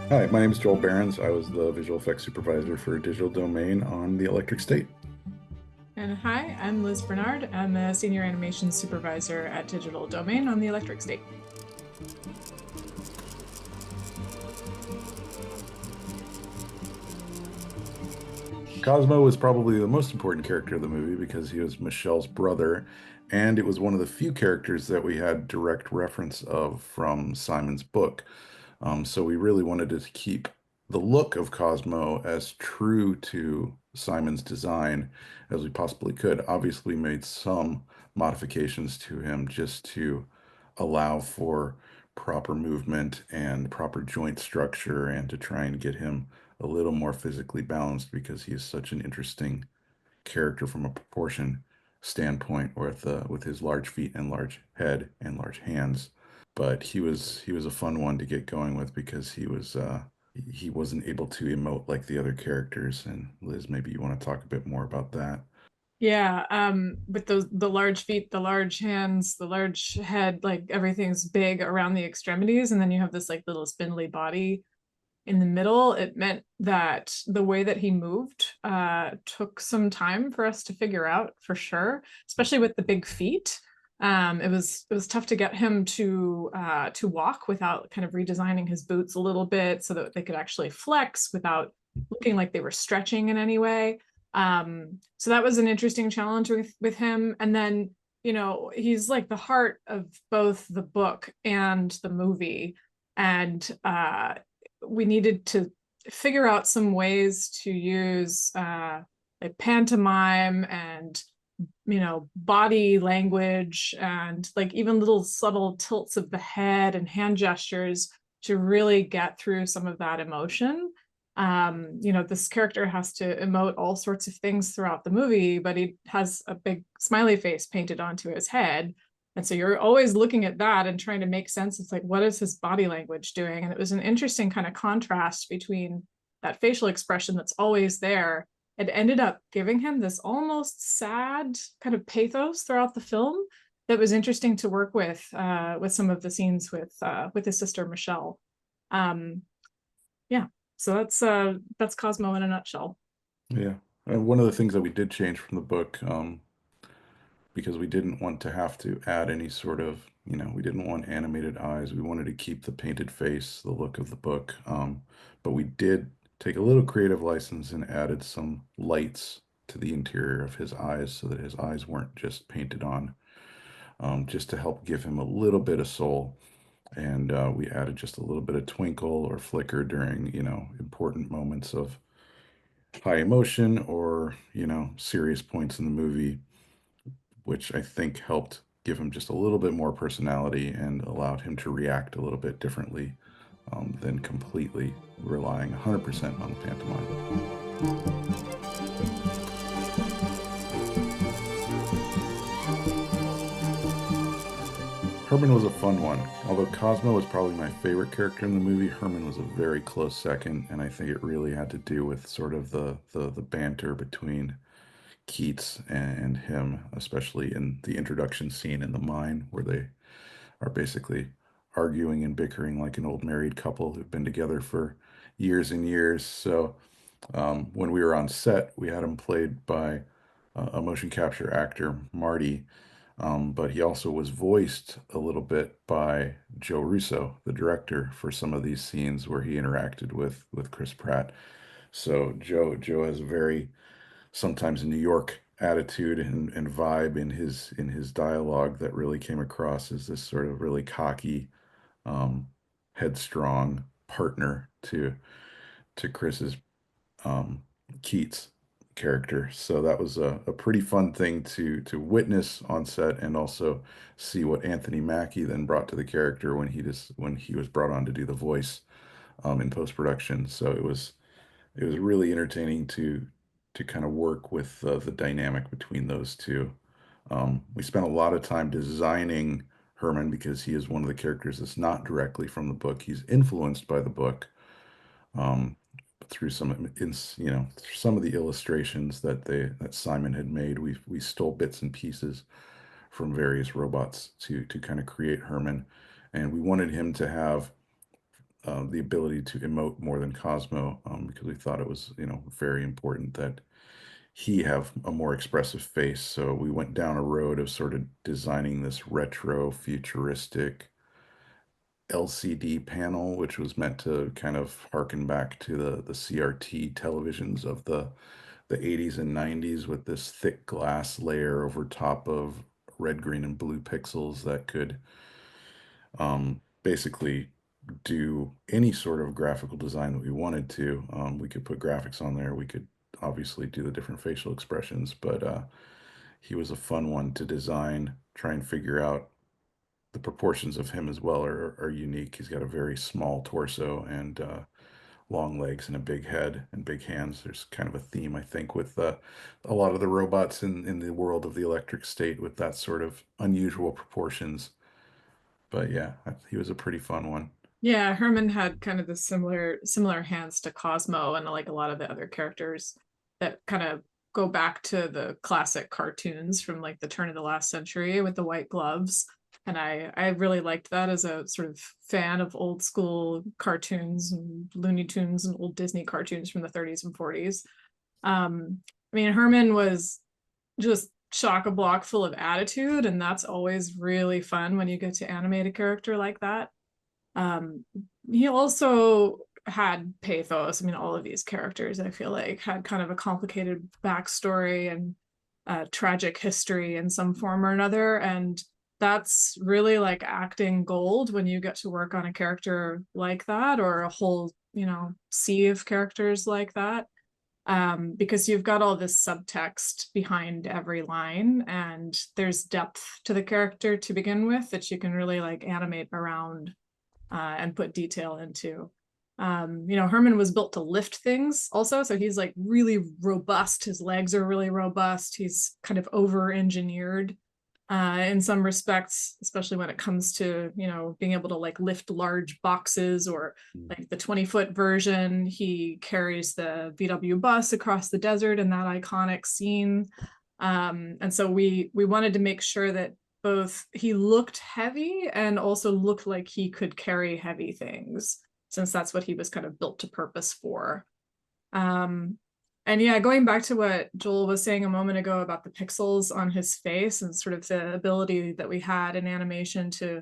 Hi, my name is Joel Behrens. I was the visual effects supervisor for Digital Domain on the Electric State. And hi, I'm Liz Bernard. I'm a senior animation supervisor at Digital Domain on the Electric State. Cosmo was probably the most important character of the movie because he was Michelle's brother, and it was one of the few characters that we had direct reference of from Simon's book. So we really wanted to keep the look of Cosmo as true to Simon's design as we possibly could. Obviously, we made some modifications to him just to allow for proper movement and proper joint structure and to try and get him a little more physically balanced because he is such an interesting character from a proportion standpoint with his large feet and large head and large hands. But he was a fun one to get going with because he wasn't able to emote like the other characters. And Liz, maybe you want to talk a bit more about that. Yeah, with the large feet, the large hands, the large head, like everything's big around the extremities, and then you have this like little spindly body in the middle. It meant that the way that he moved took some time for us to figure out for sure, especially with the big feet. It was tough to get him to walk without kind of redesigning his boots a little bit so that they could actually flex without looking like they were stretching in any way. So that was an interesting challenge with him. And then, he's like the heart of both the book and the movie. And we needed to figure out some ways to use like pantomime and body language and like even little subtle tilts of the head and hand gestures to really get through some of that emotion. This character has to emote all sorts of things throughout the movie, but he has a big smiley face painted onto his head. And so you're always looking at that and trying to make sense. It's like, what is his body language doing? And it was an interesting kind of contrast between that facial expression that's always there. It ended up giving him this almost sad kind of pathos throughout the film that was interesting to work with some of the scenes with his sister Michelle. Um, yeah, so that's Cosmo in a nutshell. Yeah. And one of the things that we did change from the book, because we didn't want to have to add any sort of, we didn't want animated eyes. We wanted to keep the painted face, the look of the book. But we did take a little creative license and added some lights to the interior of his eyes so that his eyes weren't just painted on, just to help give him a little bit of soul. And we added just a little bit of twinkle or flicker during, important moments of high emotion or, serious points in the movie, which I think helped give him just a little bit more personality and allowed him to react a little bit differently than completely relying 100% on the pantomime. Herman was a fun one. Although Cosmo was probably my favorite character in the movie, Herman was a very close second, and I think it really had to do with sort of the banter between Keats and him, especially in the introduction scene in the mine where they are basically arguing and bickering like an old married couple who've been together for years and years. So when we were on set, we had him played by a motion capture actor, Marty, but he also was voiced a little bit by Joe Russo, the director, for some of these scenes where he interacted with Chris Pratt. So Joe has a very sometimes New York attitude and vibe in his dialogue that really came across as this sort of really cocky, um, headstrong partner to Chris's um, Keats character. So that was a pretty fun thing to witness on set and also see what Anthony Mackie then brought to the character when he was brought on to do the voice in post production. So it was really entertaining to kind of work with the dynamic between those two. We spent a lot of time designing Herman because he is one of the characters that's not directly from the book. He's influenced by the book um, through through some of the illustrations that Simon had made. We stole bits and pieces from various robots to kind of create Herman, and we wanted him to have the ability to emote more than Cosmo, because we thought it was, very important that he have a more expressive face. So we went down a road of sort of designing this retro futuristic LCD panel, which was meant to kind of harken back to the CRT televisions of the 80s and 90s with this thick glass layer over top of red, green, and blue pixels that could basically do any sort of graphical design that we wanted to. We could put graphics on there. We could obviously do the different facial expressions, but he was a fun one to design, try and figure out the proportions of him as well are unique. He's got a very small torso and long legs and a big head and big hands. There's kind of a theme, I think, with a lot of the robots in the world of the electric state with that sort of unusual proportions. But yeah, he was a pretty fun one. Yeah, Herman had kind of the similar hands to Cosmo and like a lot of the other characters that kind of go back to the classic cartoons from like the turn of the last century with the white gloves. And I really liked that as a sort of fan of old school cartoons and Looney Tunes and old Disney cartoons from the 30s and 40s. I mean, Herman was just chock a block full of attitude, and that's always really fun when you get to animate a character like that. um, he also had pathos. I mean, all of these characters, I feel like, had kind of a complicated backstory and tragic history in some form or another. And that's really like acting gold when you get to work on a character like that, or a whole, sea of characters like that. Because you've got all this subtext behind every line, and there's depth to the character to begin with that you can really like animate around and put detail into. Herman was built to lift things also. So he's like really robust. His legs are really robust. He's kind of over engineered in some respects, especially when it comes to, being able to like lift large boxes, or like the 20-foot version. He carries the VW bus across the desert in that iconic scene. And so we wanted to make sure that both he looked heavy and also looked like he could carry heavy things, since that's what he was kind of built to purpose for. Um, and yeah, going back to what Joel was saying a moment ago about the pixels on his face and sort of the ability that we had in animation to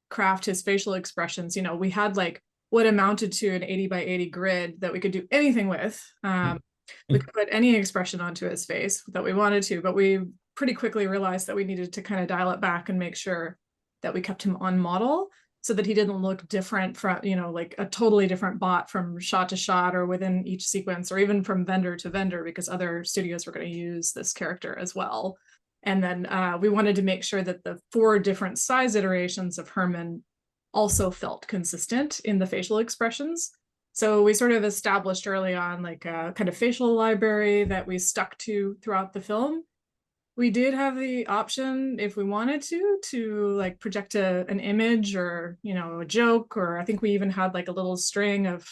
craft his facial expressions, we had like what amounted to an 80 by 80 grid that we could do anything with. We could put any expression onto his face that we wanted to, but we pretty quickly realized that we needed to kind of dial it back and make sure that we kept him on model, so that he didn't look different from, like a totally different bot from shot to shot or within each sequence, or even from vendor to vendor, because other studios were going to use this character as well. And then we wanted to make sure that the 4 different size iterations of Herman also felt consistent in the facial expressions. So we sort of established early on like a kind of facial library that we stuck to throughout the film. We did have the option, if we wanted to like project an image, or a joke, or I think we even had like a little string of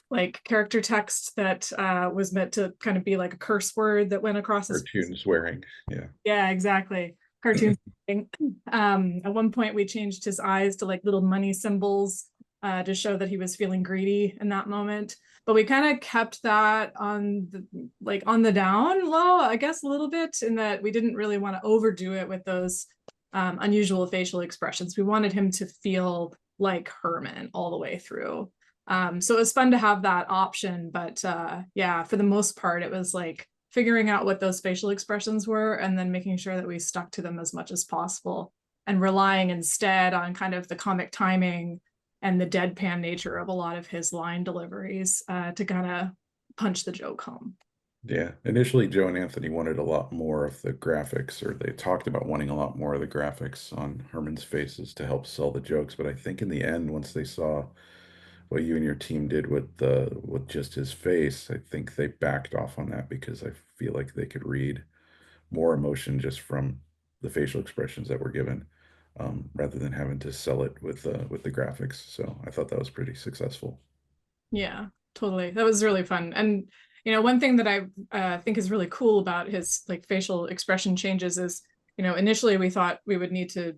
like character text that was meant to kind of be like a curse word that went across his face. Cartoon swearing. Yeah. Yeah, exactly. Cartoon. At one point we changed his eyes to like little money symbols to show that he was feeling greedy in that moment. But we kind of kept that on the down low, I guess, a little bit, in that we didn't really want to overdo it with those unusual facial expressions. We wanted him to feel like Herman all the way through. So it was fun to have that option, but yeah, for the most part, it was like figuring out what those facial expressions were and then making sure that we stuck to them as much as possible, and relying instead on kind of the comic timing and the deadpan nature of a lot of his line deliveries to kind of punch the joke home. Yeah. Initially, Joe and Anthony wanted a lot more of the graphics, or they talked about wanting a lot more of the graphics on Herman's faces to help sell the jokes. But I think in the end, once they saw what you and your team did with just his face, I think they backed off on that because I feel like they could read more emotion just from the facial expressions that were given, rather than having to sell it with the graphics. So I thought that was pretty successful. Yeah, totally. That was really fun. And one thing that I think is really cool about his like facial expression changes is, initially we thought we would need to,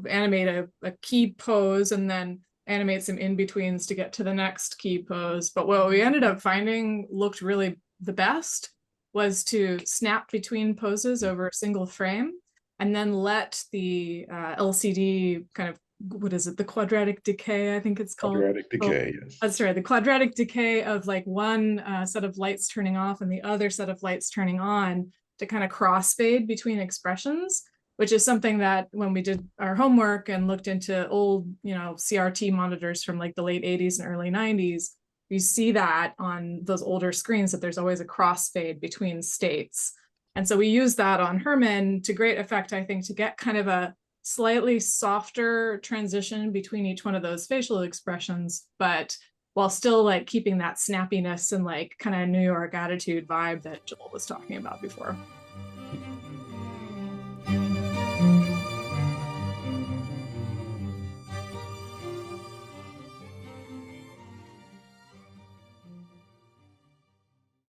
animate a key pose and then animate some in-betweens to get to the next key pose. But what we ended up finding looked really the best was to snap between poses over a single frame and then let the LCD kind of, what is it, the quadratic decay, I think it's called. Quadratic Oh, decay, yes. that's right, the quadratic decay of like one set of lights turning off and the other set of lights turning on to kind of crossfade between expressions, which is something that when we did our homework and looked into old, CRT monitors from like the late 80s and early 90s, you see that on those older screens that there's always a crossfade between states. And so we use that on Herman to great effect, I think, to get kind of a slightly softer transition between each one of those facial expressions, but while still like keeping that snappiness and like kind of New York attitude vibe that Joel was talking about before.